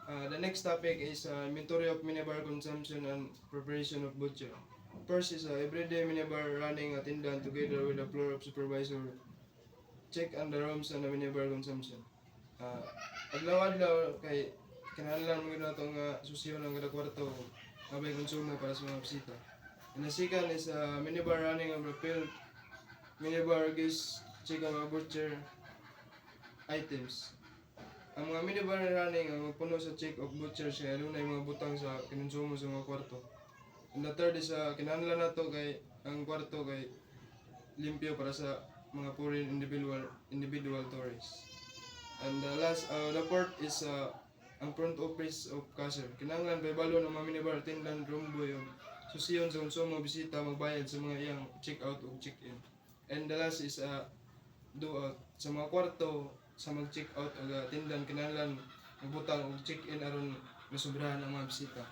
The next topic is inventory of minibar consumption and preparation of butcher. First is everyday minibar running attendant together with the floor of supervisor. Check on the rooms and the minibar consumption. Uh, Adlaw-adlaw kay kinahanglan mo gina itong susyo ng kada kwarto mabay konsumo para sa mga bisita. And the second is minibar running of the field, minibar gives check ang mga butcher items. Ang mga minibar running ang magpuno sa check of butcher siya ano na yung mga butang sa kinonsumo sa mga kwarto. And the third is kinahanglan nato kay ang kwarto kay limpyo para sa mga foreign individual tourists. And the fourth is ang front office of cashier. Kinahanglan kay balo ng mga minibar tindan rumboy yung susiyon sa konsumo bisita magbayad sa mga iyang check out o check in. And the last is do out sa mga kwarto sa mag-check out o tindan kinahanglan magbutang og check-in aron masubrahan ang mga bisita.